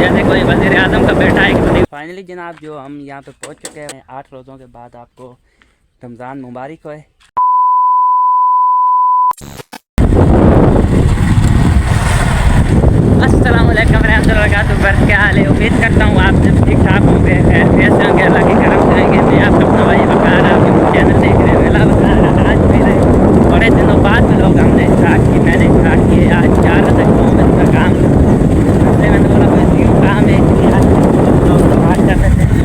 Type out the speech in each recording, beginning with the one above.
जैसे कोई वज़ीर आज़म का बेटा है। फाइनली जनाब जो हम यहाँ पे पहुँच चुके हैं 8 रोज़ों के बाद, आपको रमज़ान मुबारक होए। अस्सलाम वालेकुम रहमतुल्लाहि व बरकातहू। क्या हाल है? उम्मीद करता हूँ आप सब ठीक ठाक होंगे, खैरियत से होंगे, अल्लाह की करम से होंगे। मैं आपका अपना भाई वकार, आप चैनल देख रहे हैं। अल्लाह वकार आज मेरे बड़े दिनों बाद में लोग हमने स्टार्ट की, मैंने स्टार्ट किए आज 4 तक 9 बजे का काम। इसलिए मैंने बोला कोई न्यू काम है इसलिए आज लोग बात कर लेते हैं।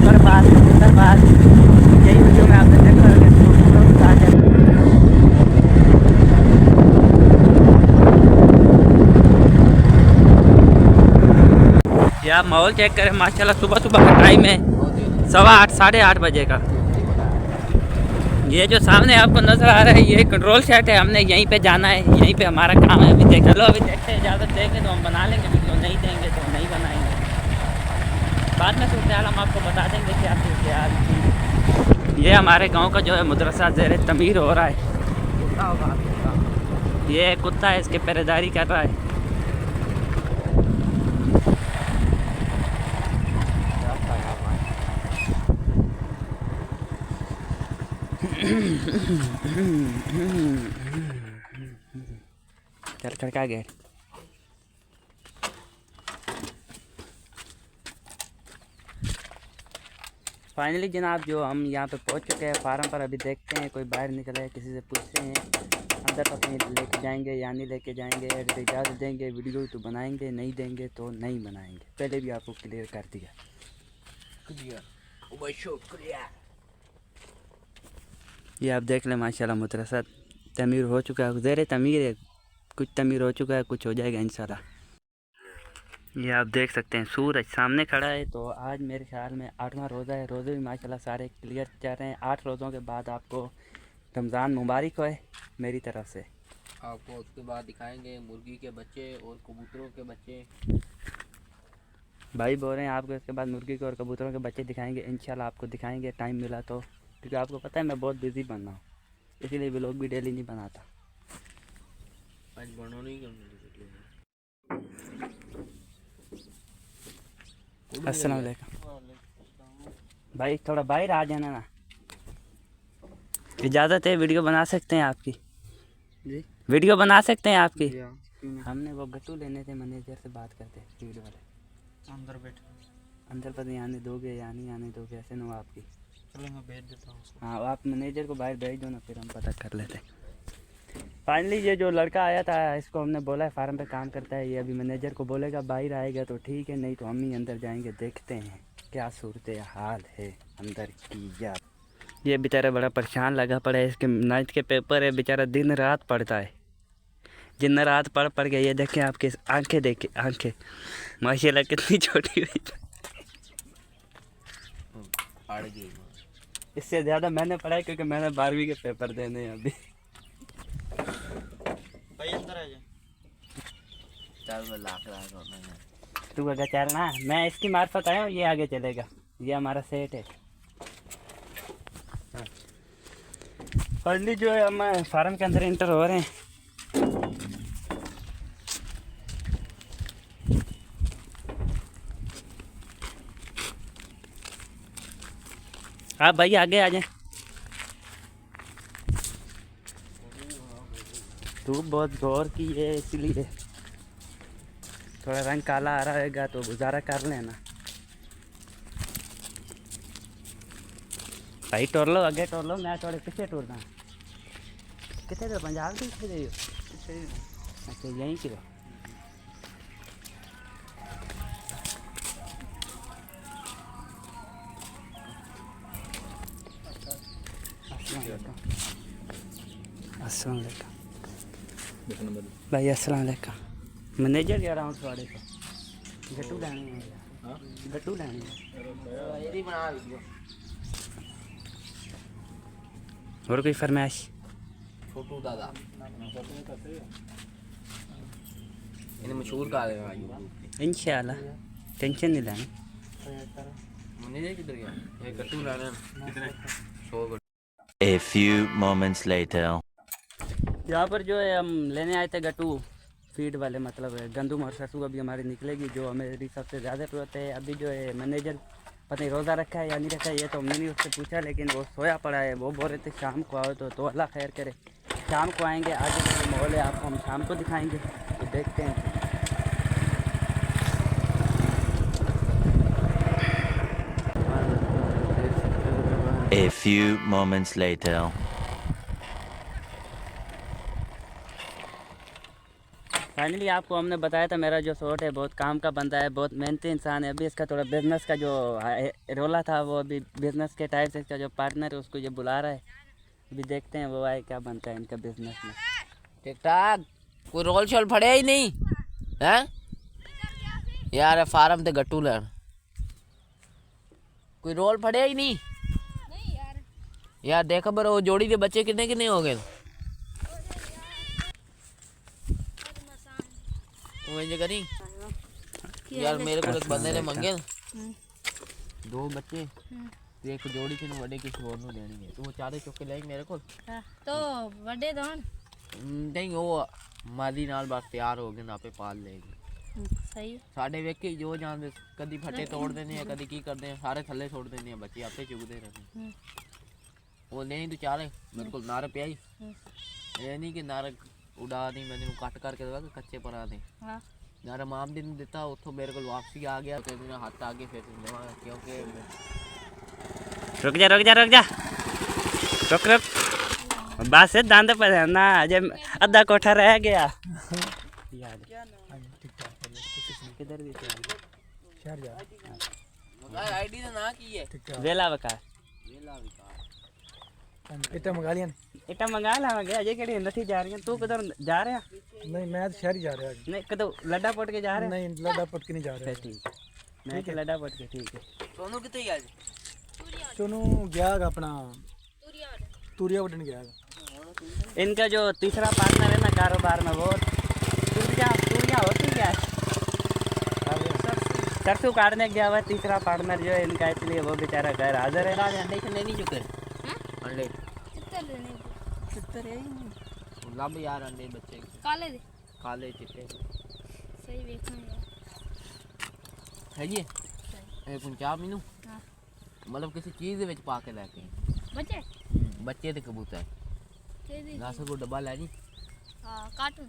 बर्बाद यही वीडियो में आपने देखा होगा। ये आप माहौल चेक करें माशाल्लाह, सुबह सुबह का टाइम है 8:15 साढ़े 8 बजे का। ये जो सामने आपको नज़र आ रहा है ये कंट्रोल सेट है, हमने यहीं पे जाना है, यहीं पे हमारा काम है। अभी देख लो, अभी देखते हैं, इजाज़त देंगे तो हम बना लेंगे वीडियो, नहीं देंगे तो नहीं बनाएंगे। बाद में सूरत हाल हम आपको बता देंगे क्या सूरत हाल। ये हमारे गाँव का जो है मदरसा ज़ेर तमीर हो रहा है। ये कुत्ता है, इसके पहरेदारी कर रहा है। चल खड़का गेट। फाइनली जनाब जो हम यहाँ पे पहुँच चुके हैं फार्म पर। अभी देखते हैं कोई बाहर निकला है, किसी से पूछते हैं अंदर तो कहीं लेके जाएंगे या नहीं लेके जाएंगे। अगर इजाज़त देंगे वीडियो तो बनाएंगे, नहीं देंगे तो नहीं बनाएंगे। पहले भी आपको क्लियर कर दिया। ये आप देख लें माशाल्लाह मदरसा तमीर हो चुका है, ज़ेर तमीर है, कुछ तमीर हो चुका है, कुछ हो जाएगा इंशाल्लाह। ये आप देख सकते हैं सूरज सामने खड़ा है। तो आज मेरे ख्याल में 8वां रोज़ा है। रोज़े भी माशाल्लाह सारे क्लियर चल रहे हैं। 8 रोज़ों के बाद आपको रमज़ान मुबारक होए मेरी तरफ से। आपको उसके बाद दिखाएंगे मुर्गी के बच्चे और कबूतरों के बच्चे। भाई बोल रहे हैं आपको इसके बाद मुर्गी के और कबूतरों के बच्चे दिखाएंगे इंशाल्लाह। आपको दिखाएंगे टाइम मिला तो, क्योंकि आपको पता है मैं बहुत बिज़ी बन रहा हूँ, इसीलिए व्लॉग भी डेली नहीं बनाता। आज बनो नहीं करने। अस्सलाम वालेकुम भाई, थोड़ा बाहर आ जाना ना। इजाज़त है, वीडियो बना सकते हैं आपकी जी, वीडियो बना सकते हैं आपकी। हमने वो गट्टू लेने थे, मैनेजर से बात करते स्पीड वाले। अंदर बैठ, अंदर पर नहीं आने दोगे या नहीं आने दोगे, ऐसे ना हो आपकी। चलो मैं भेज देता हूँ उसको। हाँ आप मैनेजर को बाहर भेज दो ना, फिर हम पता कर लेते हैं। फाइनली ये जो लड़का आया था इसको हमने बोला है फार्म पे काम करता है, ये अभी मैनेजर को बोलेगा बाहर आएगा तो ठीक है, नहीं तो हम ही अंदर जाएंगे, देखते हैं क्या सूरत हाल है अंदर की। यार ये बेचारा बड़ा परेशान लगा पड़ा है, इसके 9th के पेपर है, बेचारा दिन रात पढ़ता है, दिन रात पढ़ पढ़ के। ये देखें आपके आंखें, देखें आंखें माशाल्लाह कितनी छोटी हुई। इससे ज़्यादा मैंने पढ़ा है क्योंकि मैंने 12वीं के पेपर देने हैं अभी। भाई अंदर आ जा। तू अगर चलना, मैं इसकी मार्फत आया हूँ, ये आगे चलेगा, ये हमारा सेट है। फाइनली जो है हम फार्म के अंदर इंटर हो रहे हैं। आप भाई आगे आ जाएं। धूप बहुत जोर की है इसलिए थोड़ा रंग काला आ रहेगा तो गुजारा कर लेना। भाई टोर लो, आगे टोर लो, मैं थोड़े पीछे टूरना। कितने तो पंजाब की कितने दे? अच्छा यहीं की हो। अस्सलाम वालेकुम भाई, अस्सलाम वालेकुम। मैनेजर कह रहा हूँ थोड़े को गट्टू लाने हैं, गट्टू लाने हैं। और कोई फरमाइश? छोटू दादा इन्हें मशहूर कर देगा इंशाल्लाह, टेंशन नहीं लेनी। मैनेजर किधर गया? ये गट्टू लाना कितने? 100 गट्टू। A few moments later. यहाँ पर जो है हम लेने आए थे गट्टू, फीड वाले मतलब गंदम और सरसों अभी हमारी निकलेगी, जो हमें सबसे ज़्यादा ज़रूरत है। अभी जो है मैनेजर पता नहीं रोज़ा रखा है या नहीं रखा है, ये तो हमने नहीं उससे पूछा, लेकिन वो सोया पड़ा है। वो बोल रहे थे शाम को आओ, तो अल्लाह खैर करे, शाम को आएंगे। आगे जो माहौल है आपको हम शाम को दिखाएंगे, तो देखते हैं। A few moments later. Finally आपको हमने बताया था मेरा जो शॉट है बहुत काम का बंदा है, बहुत मेहनती इंसान है। अभी इसका थोड़ा बिज़नेस का जो रोला था, वो अभी बिज़नेस के टाइप से इसका जो पार्टनर है उसको ये बुला रहा है। अभी देखते हैं वो आए क्या बनता है इनका बिज़नेस में। ठीक ठाक, कोई रोल शोल फड़े ही नहीं है यार। फार्म ते गट्टू लैन कोई रोल फड़े ही नहीं यार। देख बर वो जोड़ी के बच्चे कितने कितने हो गए। वो करी यार, मेरे को एक बंदे ने मंगे 2 बच्चे, एक जोड़ी किन वडे किसी और नु देनी है, तो वो चारे चुक के लाएंगे मेरे को। तो वडे दोन नहीं वो मादी नाल बस तैयार हो गए ना, आपे पाल लेगी। सही साडे वेखे जो जानदे कदी फटे तोड़ देने हैं, कदी की करते हैं, सारे थल्ले छोड़ देने हैं, बच्चे आपे चुगदे रहने। वो नहीं तो चारे मेरे को नार पे आई, ये नहीं कि नार उड़ा नहीं, मैंने कट करके दवा कच्चे पर आते। हां नारा माम दिन देता उतो मेरे को वापसी आ गया, तो मेरा हाथ आगे फिर लेवा, क्योंकि रुक जा रुक जा रुक जा, रुक रुक, बस दांत पर ना, अजय अद्धा कोठा रह गया। किधर भी शहर जा, मगर आईडी तो ना की है वेला वकार वेला विकार इतना मंगा लिया इटा मंगा लावांगे। अजय केड़ी नथी जा रही, तू किधर जा रहा? नहीं, मैं तो शहर ही जा रहा है। नहीं कदों लड्डा पट के जा रहे? नहीं, लड़ा पट के नहीं जा रहा है। ठीक है, मैं कि लड्डा पट के ठीक है। सोनू कितने आज सोनू गया अपना तूरिया वटन गया। इनका जो तीसरा पार्टनर है ना कारोबार में, वो तूरिया होती क्या है, सरसों काटने गया हुआ है तीसरा पार्टनर जो है इनका, इसलिए वो बेचारा घर हाजिर है। अंडे से नहीं चुके अंडे लब यार, अंडे बच्चे काले दे काले चिट्टे सही देखना है ये पंजाब मैनू हां मतलब किसी चीज़ ਦੇ ਵਿੱਚ ਪਾ ਕੇ ਲੈ ਕੇ बच्चे ਬੱਚੇ ਤੇ ਕਬੂਤਰ दे दे ਗਾਸ ਕੋ ਡੱਬਾ ਲੈ ਜੀ, हां कार्टून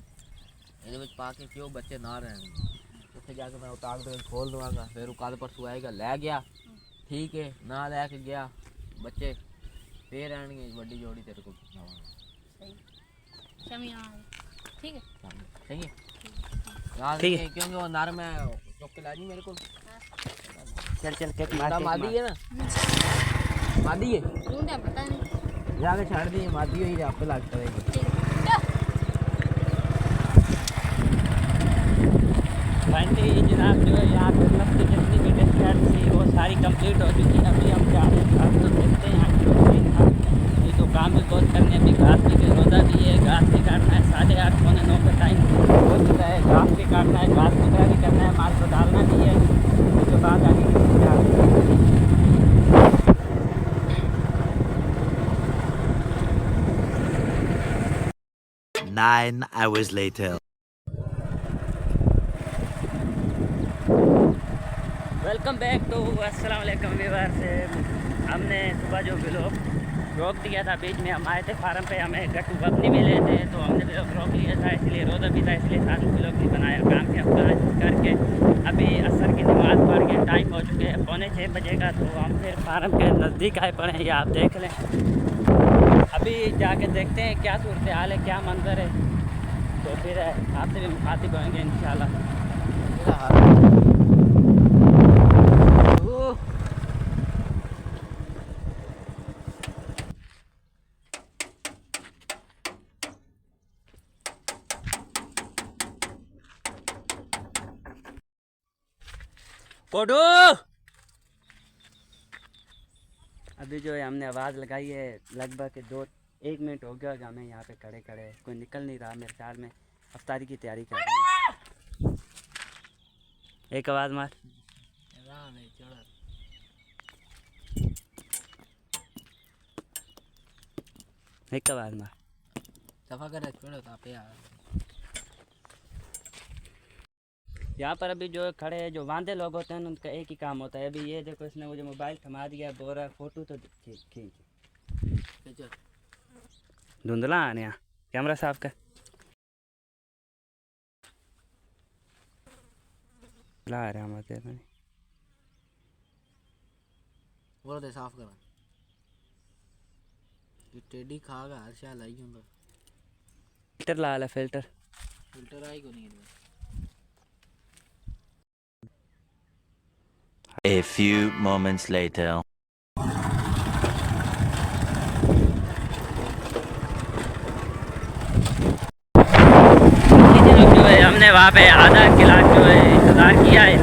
ਇਹਦੇ ਵਿੱਚ ਪਾ ਕੇ ਕਿਉਂ ਬੱਚੇ ਨਾ ਰਹਿਣ, ਉੱਥੇ ਜਾ ਕੇ ਮੈਂ ਉਤਾਰ ਦੇ ਖੋਲ ਦਵਾਂਗਾ, ਫਿਰ ਉਹ ਕੱਲ ਪਰਸੋਂ ਆਏਗਾ ਲੈ ਗਿਆ, ਠੀਕ ਹੈ ਨਾ ਲੈ ਕੇ ਗਿਆ ਬੱਚੇ ਫੇਰ ਆਣਗੇ ਵੱਡੀ ਜੋੜੀ ਤੇਰੇ ਕੋਲ ਲਾਵਾਂਗਾ। सही शमिया ठीक है सही है यार, ठीक है। क्योंकि वो नर में चुक के लानी मेरे को चल चल केक मार, केक मादी मार। है ना, मादी है ढूंढा पता नहीं जाके छाड़ दी, मादी हुई आप पे लाग पड़ेगी। फाइनली जनाब जो है यहाँ बिजनेस की जितनी भी डिस्कैट थी वो सारी कंप्लीट हो चुकी है। अभी हम जा रहे हैं तो देखते हैं ये तो काम भी बहुत करने, अभी घास भी रोज़ा भी है, घास भी काटना है, 8:30 पौने 9 का टाइम हो चुका है। घास भी काटना है, घास वगैरह भी करना है, माल को डालना भी है, उसके बाद आगे 9 hours later. Welcome back to अस्सलाम वालेकुम व्यूअर्स। हमने सुबह जो ब्लॉग रोक दिया था बीच में, हम आए थे फार्म पे, हमें गट्टू बकरी मिले थे, तो हमने ब्लॉग रोक लिया था, इसलिए रोज़ा भी था, इसलिए साथ में ब्लॉग भी बनाया। काम के अपना करके अभी असर की नमाज़ पढ़ के टाइम हो चुके हैं 5:45 बजे का, तो हम फिर फार्म के नज़दीक आए पड़े हैं, ये आप देख लें। अभी जाके देखते हैं क्या सूरत हाल है, क्या मंजर है, तो फिर आपसे भी मुखातिब होंगे इंशाल्लाह। कोडू अभी जो है हमने आवाज़ लगाई है, लगभग 1 मिनट हो गया होगा हमें यहाँ पे खड़े खड़े, कोई निकल नहीं रहा। मेरे ख्याल में अफ्तारी की तैयारी कर रहे हैं। एक आवाज़ मार, एक आवाज़ मार, सफा कर छोड़ो तो पे यार यहाँ पर अभी जो खड़े हैं, जो वांदे लोग होते हैं उनका एक ही काम होता है। अभी ये देखो, इसने मुझे मोबाइल थमा दिया, बोल रहा है फोटो तो खींच। धुंधला आने यहाँ, कैमरा साफ कर। ला रहे हम आते हैं। वो तो साफ करा ये टेडी खागा हर शाल आई ਹੁੰਦਾ फिल्टर ला ले, फिल्टर आई को नहीं है A few moments later. जो है हमने वहाँ पे आधा गिलास जो है इंतज़ार किया है।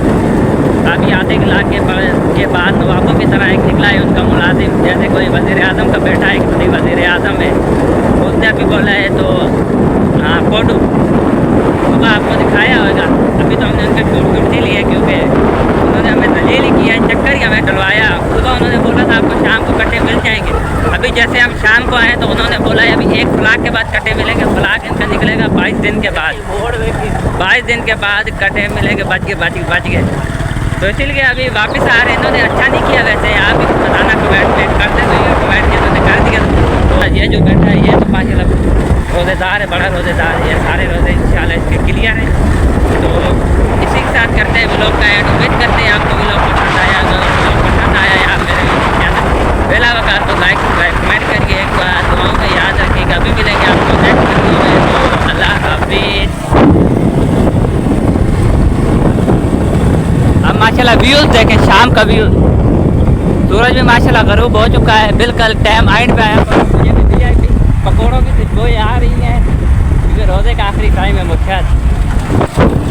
अभी आधे गिलास के बाद नवाबों की तरह एक निकला है उनका मुलाजिम, जैसे कोई वज़ीर आज़म का बेटा है, कोई वज़ीर आज़म है। उसने अभी बोला है तो हाँ फोटो होगा, आपको दिखाया होगा। अभी तो हमने उनके फोटो नहीं लिए क्योंकि उन्होंने हमें दलील ही किया, चक्कर ही हमें डलवाया। सुबह उन्होंने बोला था आपको शाम को कट्टे मिल जाएंगे। अभी जैसे हम शाम को आए तो उन्होंने बोला है अभी 1 फ्लाक के बाद कट्टे मिलेंगे। फ्लाक इनका निकलेगा 22 दिन के बाद। 22 दिन के बाद कट्टे मिलेंगे, बच गए। तो इसीलिए अभी वापस आ रहे हैं। इन्होंने अच्छा नहीं किया वैसे, आप भी बताना कमेंट में करते तो ये कमेंट किया उन्होंने कर दिया। तो ये जो बैठा है ये तो माशाल्लाह रोज़ेदार है, बड़ा रोज़ेदार है। ये सारे रोज़े इंशाल्लाह इसके क्लियर है। तो इसी के साथ करते हैं व्लॉग का एंड। उम्मीद करते हैं आपको व्लॉग पसंद आया। अगर व्लॉग पसंद आया या मेरे चैनल पहला वक़्त तो लाइक कमेंट करके एक बार दुआओं में याद रखिएगा। अभी मिलेंगे आपको नेक्स्ट वीडियो में। तो अल्लाह हाफिज़। अब माशाल्लाह व्यूज़ देखें, शाम का व्यूज़। सूरज भी माशाल्लाह गरूब हो चुका है, बिल्कुल टाइम आइट पे आया। मुझे भी VIP पकौड़ों की खुशबू आ रही है क्योंकि रोज़े का आखिरी टाइम है मुख्य।